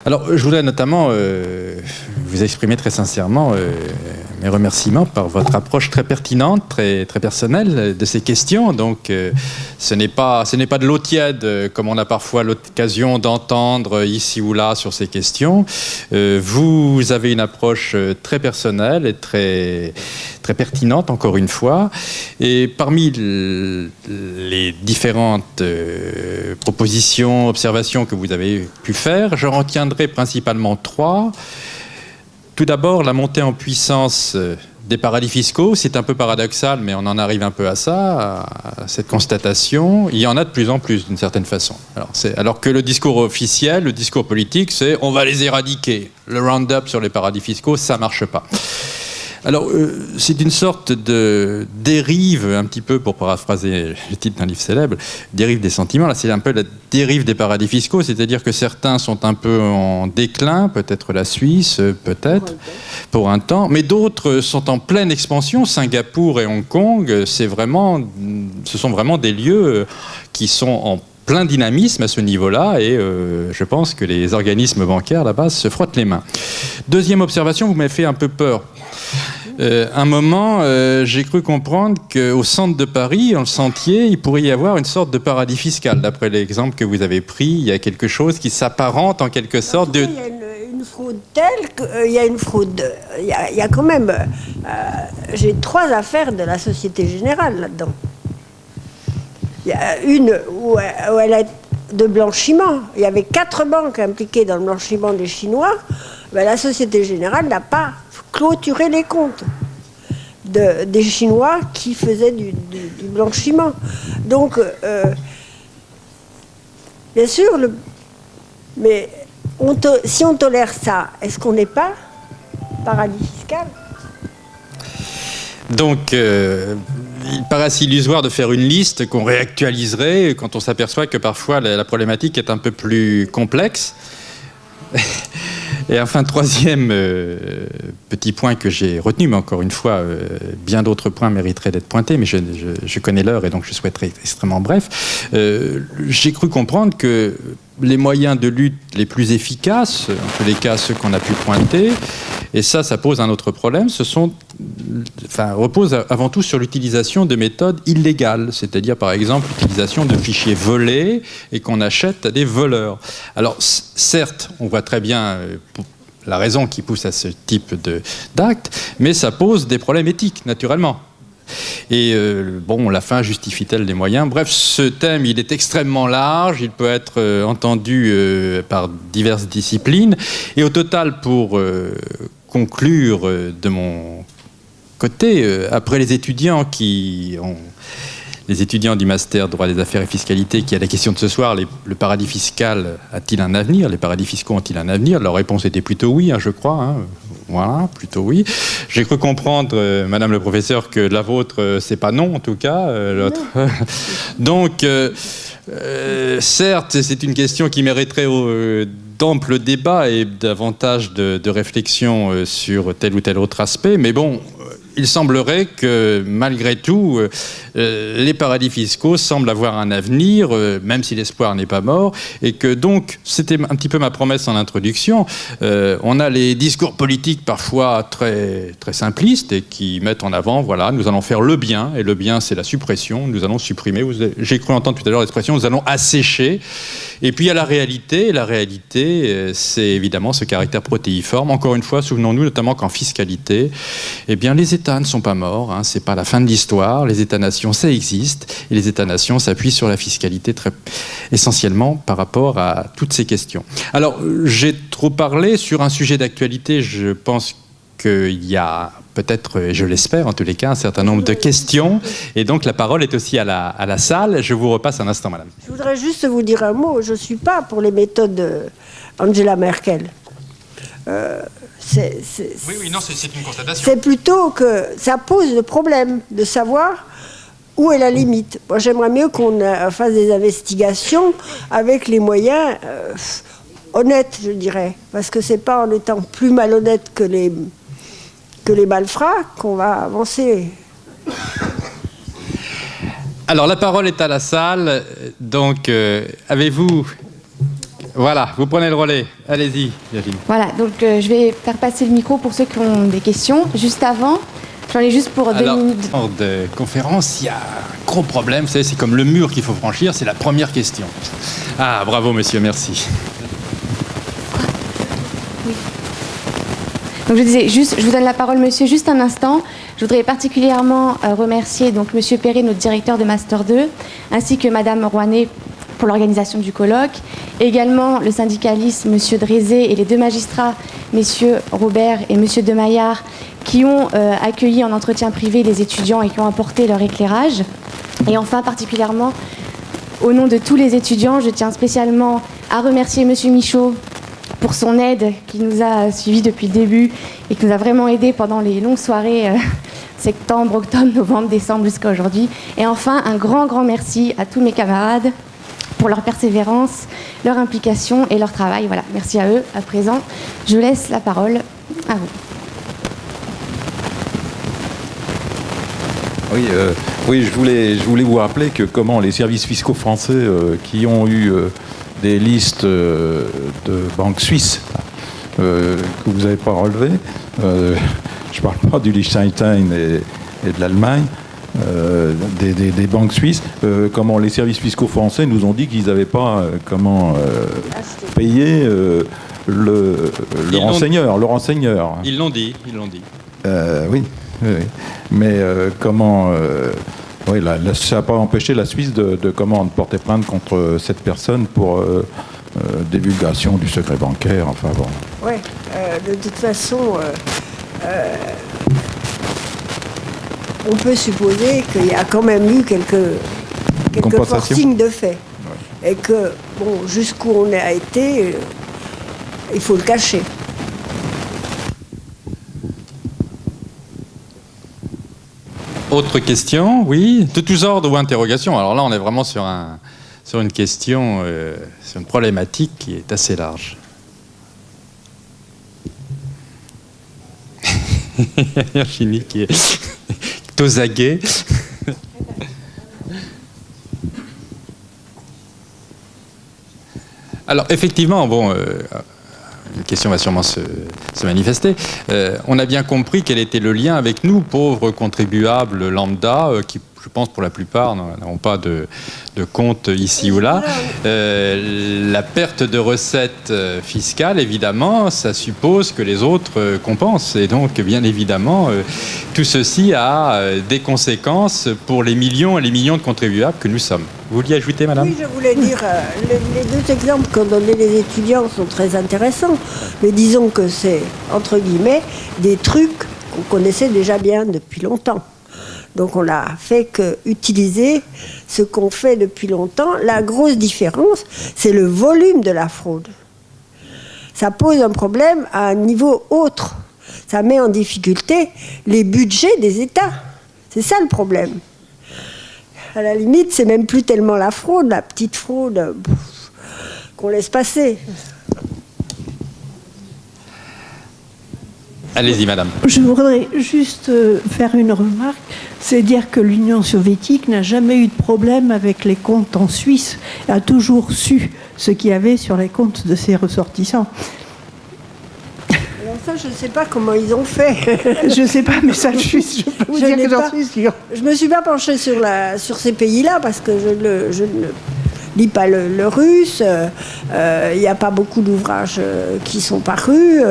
Alors, je voudrais notamment vous exprimer très sincèrement mes remerciements par votre approche très pertinente, très, très personnelle de ces questions. Donc, ce n'est pas de l'eau tiède comme on a parfois l'occasion d'entendre ici ou là sur ces questions. Vous avez une approche très personnelle et très, très pertinente, encore une fois. Et parmi les différentes propositions, observations que vous avez pu faire, je retiendrai principalement 3. Tout d'abord, la montée en puissance des paradis fiscaux. C'est un peu paradoxal, mais on en arrive un peu à ça, à cette constatation. Il y en a de plus en plus, d'une certaine façon. Alors que le discours officiel, le discours politique, c'est « on va les éradiquer ». Le round-up sur les paradis fiscaux, ça ne marche pas. Alors, c'est une sorte de dérive, un petit peu, pour paraphraser le titre d'un livre célèbre, dérive des sentiments. Là, c'est un peu la dérive des paradis fiscaux, c'est-à-dire que certains sont un peu en déclin, peut-être la Suisse, peut-être, pour un temps, mais d'autres sont en pleine expansion. Singapour et Hong Kong, ce sont vraiment des lieux qui sont en plein dynamisme à ce niveau-là, et je pense que les organismes bancaires là-bas se frottent les mains. Deuxième observation, vous m'avez fait un peu peur. Un moment, j'ai cru comprendre qu'au centre de Paris, dans le Sentier, il pourrait y avoir une sorte de paradis fiscal. D'après l'exemple que vous avez pris, il y a quelque chose qui s'apparente en quelque sorte de... Il y a une fraude telle qu'il y a une fraude... Il y a quand même... j'ai 3 affaires de la Société Générale là-dedans. Il y a une où elle est de blanchiment. Il y avait 4 banques impliquées dans le blanchiment des Chinois. Ben, la Société Générale n'a pas clôturé les comptes des Chinois qui faisaient du blanchiment. Donc, bien sûr, mais si on tolère ça, est-ce qu'on n'est pas paradis fiscal ? Donc, il paraît assez illusoire de faire une liste qu'on réactualiserait quand on s'aperçoit que parfois la problématique est un peu plus complexe. Et enfin, troisième petit point que j'ai retenu, mais encore une fois, bien d'autres points mériteraient d'être pointés, mais je connais l'heure et donc je souhaiterais être extrêmement bref. J'ai cru comprendre que les moyens de lutte les plus efficaces, en tous les cas ceux qu'on a pu pointer, et ça pose un autre problème, reposent avant tout sur l'utilisation de méthodes illégales, c'est-à-dire par exemple l'utilisation de fichiers volés et qu'on achète à des voleurs. Alors certes, on voit très bien la raison qui pousse à ce type d'acte, mais ça pose des problèmes éthiques, naturellement. Et la fin justifie-t-elle les moyens ? Bref, ce thème, il est extrêmement large, il peut être entendu par diverses disciplines. Et au total, pour conclure de mon côté, après les étudiants du master droit des affaires et fiscalité, qui a la question de ce soir, le paradis fiscal a-t-il un avenir ? Les paradis fiscaux ont-ils un avenir ? Leur réponse était plutôt oui, je crois. Voilà, plutôt oui. J'ai cru comprendre, Madame le professeur, que la vôtre, c'est pas non, en tout cas. L'autre. Donc, certes, c'est une question qui mériterait d'amples débats et davantage de réflexion sur tel ou tel autre aspect. Mais bon, il semblerait que, malgré tout, les paradis fiscaux semblent avoir un avenir, même si l'espoir n'est pas mort, et que donc, c'était un petit peu ma promesse en introduction, on a les discours politiques parfois très, très simplistes et qui mettent en avant, voilà, nous allons faire le bien, et le bien c'est la suppression, nous allons supprimer, j'ai cru entendre tout à l'heure l'expression, nous allons assécher, et puis il y a la réalité, c'est évidemment ce caractère protéiforme. Encore une fois, souvenons-nous notamment qu'en fiscalité, eh bien les États ne sont pas morts, c'est pas la fin de l'histoire, les États-nations ça existe, et les États-nations s'appuient sur la fiscalité essentiellement par rapport à toutes ces questions. Alors, j'ai trop parlé sur un sujet d'actualité, je pense qu'il y a peut-être, et je l'espère en tous les cas, un certain nombre de questions, et donc la parole est aussi à la salle. Je vous repasse un instant, madame. Je voudrais juste vous dire un mot, je ne suis pas pour les méthodes d'Angela Merkel. Oui, non, c'est une constatation. C'est plutôt que ça pose le problème de savoir où est la limite. Moi, j'aimerais mieux qu'on fasse des investigations avec les moyens honnêtes, je dirais. Parce que ce n'est pas en étant plus malhonnête que les malfrats qu'on va avancer. Alors, la parole est à la salle. Donc, avez-vous... Voilà, vous prenez le relais. Allez-y, Virginie. Voilà, donc je vais faire passer le micro pour ceux qui ont des questions. Juste avant, j'en ai juste pour 2 minutes. Hors de conférence, il y a un gros problème. Vous savez, c'est comme le mur qu'il faut franchir, c'est la première question. Ah, bravo, monsieur, merci. Oui. Donc je disais, je vous donne la parole, monsieur, juste un instant. Je voudrais particulièrement remercier donc monsieur Perret, notre directeur de Master 2, ainsi que madame Rouanet pour l'organisation du colloque. Également le syndicaliste monsieur Drézé et les 2 magistrats, messieurs Robert et monsieur Demaillard, qui ont accueilli en entretien privé les étudiants et qui ont apporté leur éclairage. Et enfin, particulièrement, au nom de tous les étudiants, je tiens spécialement à remercier monsieur Michaud pour son aide, qui nous a suivis depuis le début et qui nous a vraiment aidés pendant les longues soirées septembre, octobre, novembre, décembre jusqu'à aujourd'hui. Et enfin, un grand, grand merci à tous mes camarades pour leur persévérance, leur implication et leur travail. Voilà, merci à eux. À présent, je laisse la parole à vous. Oui, je voulais vous rappeler que comment les services fiscaux français qui ont eu des listes de banques suisses que vous n'avez pas relevées, je ne parle pas du Liechtenstein et de l'Allemagne, des banques suisses, comment les services fiscaux français nous ont dit qu'ils n'avaient pas payé le renseigneur. Ils l'ont dit. Oui. Mais oui, ça n'a pas empêché la Suisse de porter plainte contre cette personne pour divulgation du secret bancaire. Enfin bon. Oui, de toute façon, on peut supposer qu'il y a quand même eu quelques forcings de fait. Ouais. Et que, bon, jusqu'où on a été, il faut le cacher. Autre question, oui, de tous ordres ou interrogations. Alors là, on est vraiment sur une question, sur une problématique qui est assez large. Virginie qui est aux aguets. Alors effectivement, bon, une question va sûrement se manifester. On a bien compris quel était le lien avec nous, pauvres contribuables lambda, qui, je pense, pour la plupart, n'ont pas de compte ici ou là. La perte de recettes fiscales, évidemment, ça suppose que les autres compensent. Et donc, bien évidemment, tout ceci a des conséquences pour les millions et les millions de contribuables que nous sommes. Vous vouliez ajouter, madame ? Oui, je voulais dire, les 2 exemples qu'ont donnés les étudiants sont très intéressants. Mais disons que c'est, entre guillemets, des trucs qu'on connaissait déjà bien depuis longtemps. Donc on n'a fait qu'utiliser ce qu'on fait depuis longtemps. La grosse différence, c'est le volume de la fraude. Ça pose un problème à un niveau autre. Ça met en difficulté les budgets des États. C'est ça le problème. À la limite, c'est même plus tellement la fraude, la petite fraude qu'on laisse passer. Allez-y, madame. Je voudrais juste faire une remarque, c'est dire que l'Union soviétique n'a jamais eu de problème avec les comptes en Suisse, a toujours su ce qu'il y avait sur les comptes de ses ressortissants. Alors ça, je ne sais pas comment ils ont fait. Je ne sais pas, mais ça, je peux vous dire que j'en suis sûre. Je ne me suis pas penchée sur ces pays-là, parce que je ne lis pas le russe, il n'y a pas beaucoup d'ouvrages qui sont parus,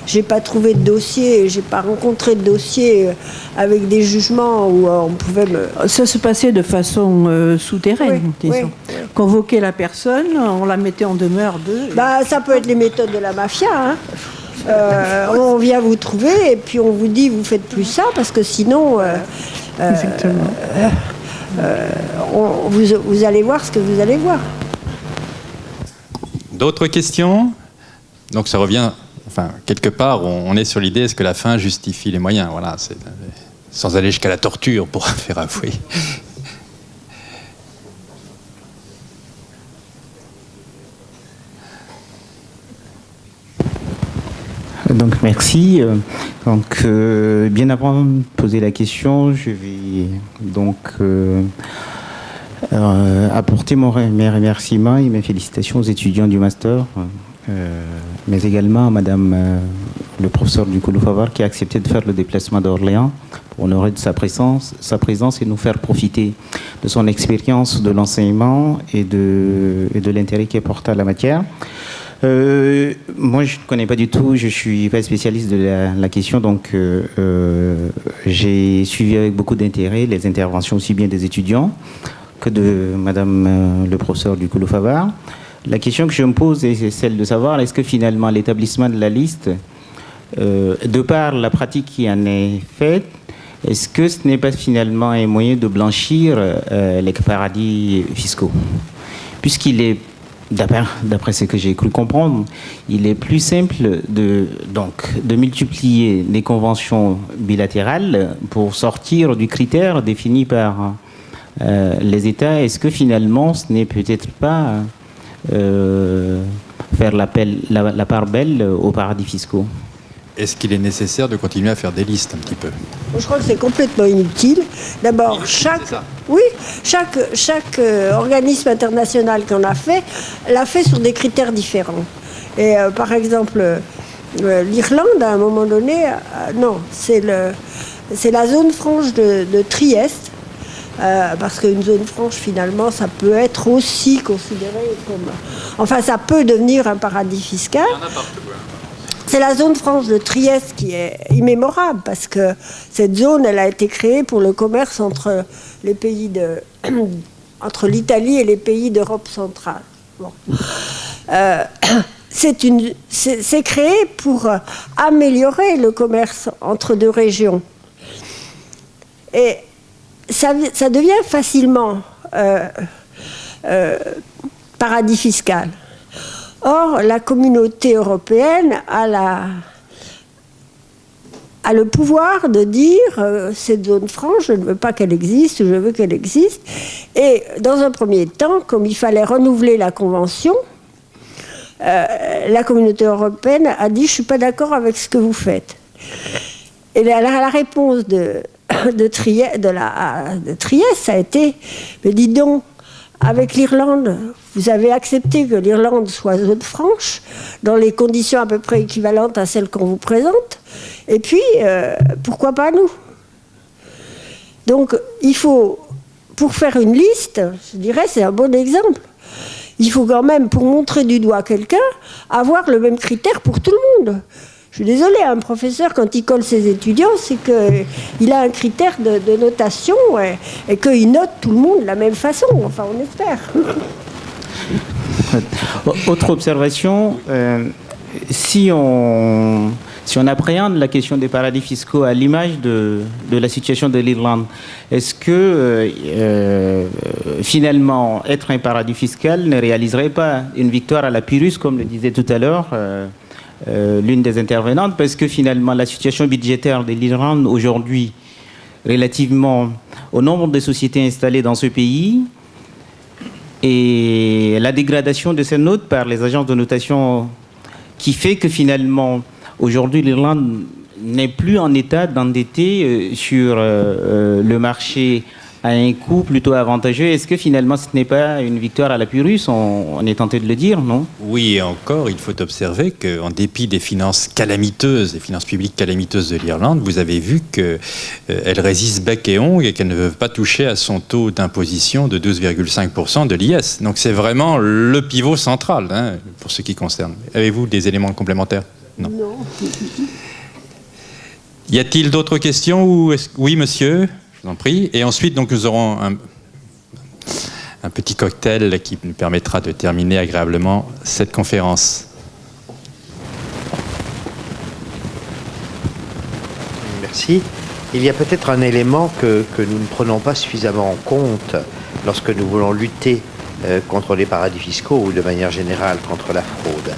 j'ai pas trouvé de dossier, j'ai pas rencontré de dossier avec des jugements où on pouvait me... Ça se passait de façon souterraine, disons. Oui. Convoquer la personne, on la mettait en demeure de... Ça peut être les méthodes de la mafia, hein. On vient vous trouver et puis on vous dit vous faites plus ça parce que sinon exactement. Vous allez voir ce que vous allez voir. D'autres questions ? Donc ça revient, enfin, quelque part, on est sur l'idée, est-ce que la fin justifie les moyens ? Voilà, c'est, sans aller jusqu'à la torture pour faire avouer. Donc merci. Donc bien avant de poser la question, je vais donc Apporter mes remerciements et mes félicitations aux étudiants du master, mais également à Madame le professeur Ducolo Favard qui a accepté de faire le déplacement d'Orléans pour honorer de sa présence et nous faire profiter de son expérience de l'enseignement et de l'intérêt qu'il porte à la matière. Moi, je ne connais pas du tout, je ne suis pas spécialiste de la question, donc j'ai suivi avec beaucoup d'intérêt les interventions aussi bien des étudiants que de Madame le professeur Ducolo Favard. La question que je me pose est celle de savoir, est-ce que finalement l'établissement de la liste, de par la pratique qui en est faite, est-ce que ce n'est pas finalement un moyen de blanchir les paradis fiscaux? Puisqu'il est, d'après ce que j'ai cru comprendre, il est plus simple de multiplier les conventions bilatérales pour sortir du critère défini par les États. Est-ce que finalement ce n'est peut-être pas faire la part belle aux paradis fiscaux? Est-ce qu'il est nécessaire de continuer à faire des listes un petit peu? Je crois que c'est complètement inutile. D'abord, chaque organisme international qu'on a fait l'a fait sur des critères différents. Et par exemple, l'Irlande, à un moment donné, non, c'est la zone franche de Trieste. Parce qu'une zone franche, finalement, ça peut être aussi considéré comme... Enfin, ça peut devenir un paradis fiscal. C'est la zone franche de Trieste qui est immémorable, parce que cette zone, elle a été créée pour le commerce entre les pays entre l'Italie et les pays d'Europe centrale. Bon. C'est créé pour améliorer le commerce entre deux régions. Et ça devient facilement paradis fiscal. Or, la communauté européenne a le pouvoir de dire cette zone franche, je ne veux pas qu'elle existe, je veux qu'elle existe. Et dans un premier temps, comme il fallait renouveler la convention, la communauté européenne a dit « je ne suis pas d'accord avec ce que vous faites ». Et la réponse de Trieste, ça a été « mais dites donc, avec l'Irlande, vous avez accepté que l'Irlande soit zone franche, dans les conditions à peu près équivalentes à celles qu'on vous présente, et puis, pourquoi pas nous ?» Donc, il faut, pour faire une liste, je dirais, c'est un bon exemple, il faut quand même, pour montrer du doigt quelqu'un, avoir le même critère pour tout le monde. Je suis désolée, un professeur, quand il colle ses étudiants, c'est qu'il a un critère de notation et qu'il note tout le monde de la même façon. Enfin, on espère. Autre observation, si on appréhende la question des paradis fiscaux à l'image de la situation de l'Irlande, est-ce que finalement être un paradis fiscal ne réaliserait pas une victoire à la Pyrrhus, comme le disait tout à l'heure l'une des intervenantes, parce que finalement la situation budgétaire de l'Irlande aujourd'hui, relativement au nombre de sociétés installées dans ce pays, et la dégradation de ces notes par les agences de notation qui fait que finalement aujourd'hui l'Irlande n'est plus en état d'endetter sur le marché à un coût plutôt avantageux. Est-ce que finalement ce n'est pas une victoire à la Pyrrhus, on est tenté de le dire, non? Oui, et encore, il faut observer qu'en dépit des finances calamiteuses, des finances publiques calamiteuses de l'Irlande, vous avez vu qu'elle résiste bec et ongle et qu'elle ne veut pas toucher à son taux d'imposition de 12,5% de l'IS. Donc c'est vraiment le pivot central, hein, pour ce qui concerne. Avez-vous des éléments complémentaires? Non. Y a-t-il d'autres questions Oui, monsieur, je vous en prie. Et ensuite, donc, nous aurons un petit cocktail qui nous permettra de terminer agréablement cette conférence. Merci. Il y a peut-être un élément que nous ne prenons pas suffisamment en compte lorsque nous voulons lutter contre les paradis fiscaux ou de manière générale contre la fraude.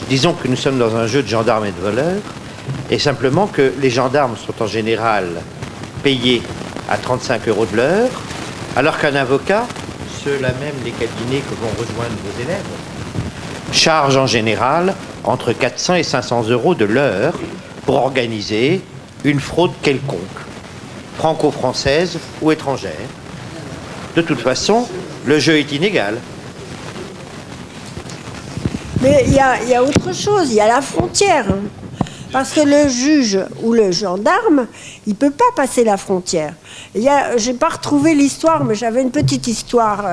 Disons que nous sommes dans un jeu de gendarmes et de voleurs, et simplement que les gendarmes sont en général payés à 35 € de l'heure, alors qu'un avocat, ceux-là même les cabinets que vont rejoindre vos élèves, charge en général entre 400 et 500 € de l'heure pour organiser une fraude quelconque. franco-française ou étrangère. De toute façon, le jeu est inégal. Mais il y a autre chose, il y a la frontière. Parce que le juge ou le gendarme, il ne peut pas passer la frontière. Je n'ai pas retrouvé l'histoire, mais j'avais une petite histoire.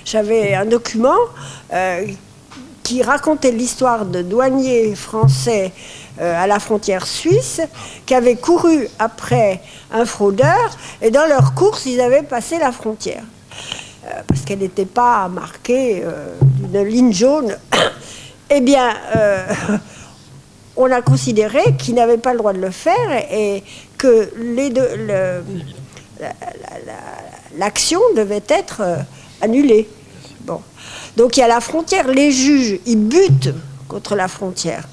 J'avais un document qui racontait l'histoire de douaniers français à la frontière suisse qui avaient couru après un fraudeur et dans leur course, ils avaient passé la frontière. Parce qu'elle n'était pas marquée d'une ligne jaune. Eh bien, on a considéré qu'ils n'avaient pas le droit de le faire et que l'action devait être annulée. Bon. Donc il y a la frontière. Les juges, ils butent contre la frontière.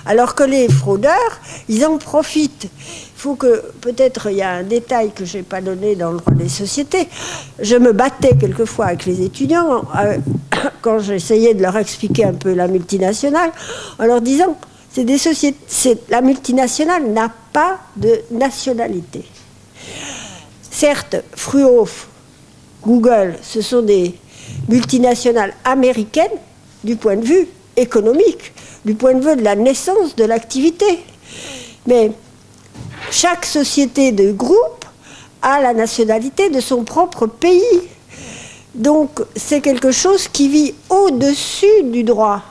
Alors que les fraudeurs, ils en profitent. Il faut que, peut-être, il y a un détail que je n'ai pas donné dans le droit des sociétés. Je me battais quelquefois avec les étudiants quand j'essayais de leur expliquer un peu la multinationale, en leur disant, c'est des sociétés, la multinationale n'a pas de nationalité. Certes, Fruhof, Google, ce sont des multinationales américaines du point de vue économique, du point de vue de la naissance de l'activité. Mais chaque société de groupe a la nationalité de son propre pays. Donc c'est quelque chose qui vit au-dessus du droit.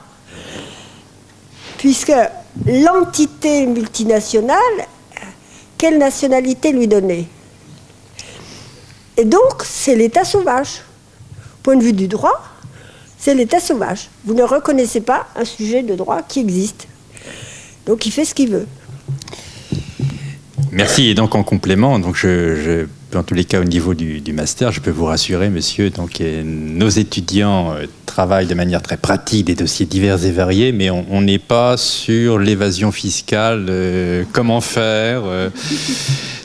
Puisque l'entité multinationale, quelle nationalité lui donner? Et donc c'est l'État sauvage. Point de vue du droit, c'est l'État sauvage. Vous ne reconnaissez pas un sujet de droit qui existe. Donc il fait ce qu'il veut. Merci. Et donc en complément, donc en tous les cas au niveau du master, je peux vous rassurer, monsieur, donc nos étudiants travaillent de manière très pratique des dossiers divers et variés, mais on n'est pas sur l'évasion fiscale, comment faire.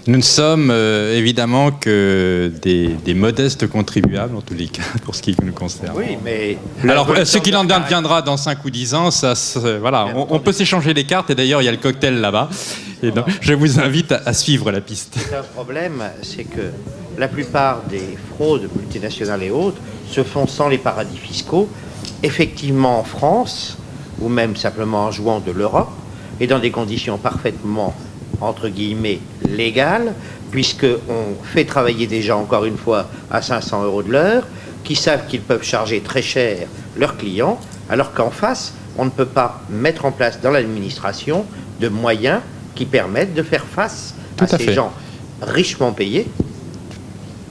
Nous ne sommes évidemment que des modestes contribuables, en tous les cas, pour ce qui nous concerne. Oui, mais... Alors, ce qu'il en deviendra dans 5 ou 10 ans, voilà, on peut s'échanger les cartes, et d'ailleurs, il y a le cocktail là-bas. Et donc, je vous invite à suivre la piste. Un problème, c'est que la plupart des fraudes multinationales et autres se font sans les paradis fiscaux, effectivement en France, ou même simplement en jouant de l'Europe, et dans des conditions parfaitement, entre guillemets, légales, puisqu'on fait travailler des gens, encore une fois, à 500 € de l'heure, qui savent qu'ils peuvent charger très cher leurs clients, alors qu'en face, on ne peut pas mettre en place dans l'administration de moyens qui permettent de faire face à ces gens richement payés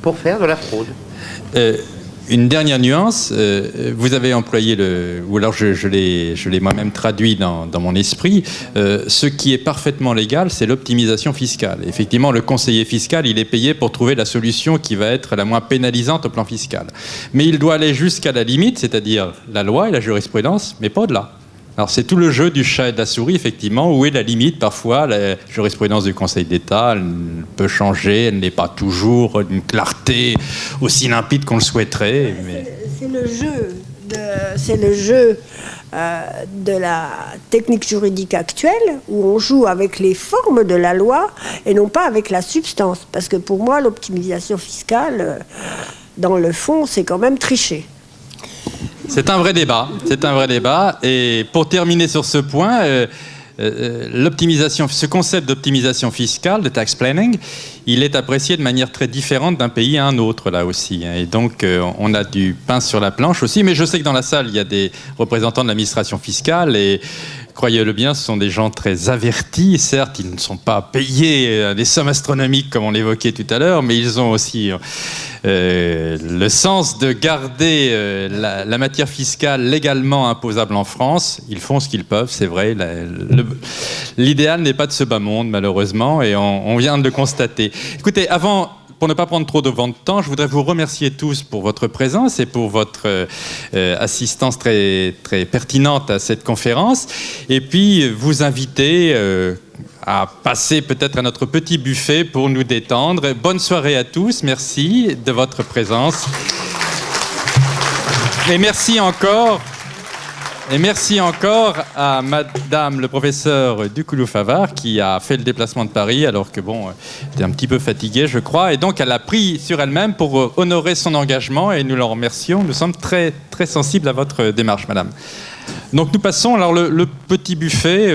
pour faire de la fraude. Une dernière nuance, vous avez employé ou alors je l'ai moi-même traduit dans mon esprit, ce qui est parfaitement légal, c'est l'optimisation fiscale. Effectivement, le conseiller fiscal, il est payé pour trouver la solution qui va être la moins pénalisante au plan fiscal. Mais il doit aller jusqu'à la limite, c'est-à-dire la loi et la jurisprudence, mais pas au-delà. Alors c'est tout le jeu du chat et de la souris, effectivement, où est la limite. Parfois, la jurisprudence du Conseil d'État elle peut changer, elle n'est pas toujours d'une clarté aussi limpide qu'on le souhaiterait. Mais... C'est le jeu de la technique juridique actuelle, où on joue avec les formes de la loi et non pas avec la substance. Parce que pour moi, l'optimisation fiscale, dans le fond, c'est quand même tricher. C'est un vrai débat. Et pour terminer sur ce point, ce concept d'optimisation fiscale, de tax planning, il est apprécié de manière très différente d'un pays à un autre, là aussi. Et donc, on a du pain sur la planche aussi. Mais je sais que dans la salle, il y a des représentants de l'administration fiscale et croyez-le bien, ce sont des gens très avertis. Certes, ils ne sont pas payés des sommes astronomiques comme on l'évoquait tout à l'heure, mais ils ont aussi le sens de garder la matière fiscale légalement imposable en France. Ils font ce qu'ils peuvent, c'est vrai. L'idéal n'est pas de ce bas monde, malheureusement, et on vient de le constater. Écoutez, pour ne pas prendre trop de temps, je voudrais vous remercier tous pour votre présence et pour votre assistance très, très pertinente à cette conférence. Et puis, vous inviter à passer peut-être à notre petit buffet pour nous détendre. Bonne soirée à tous. Merci de votre présence. Et merci encore Et merci encore à madame le professeur Ducoulou-Favard qui a fait le déplacement de Paris alors que bon, était un petit peu fatiguée je crois. Et donc elle a pris sur elle-même pour honorer son engagement et nous l'en remercions. Nous sommes très, très sensibles à votre démarche madame. Donc nous passons alors le petit buffet.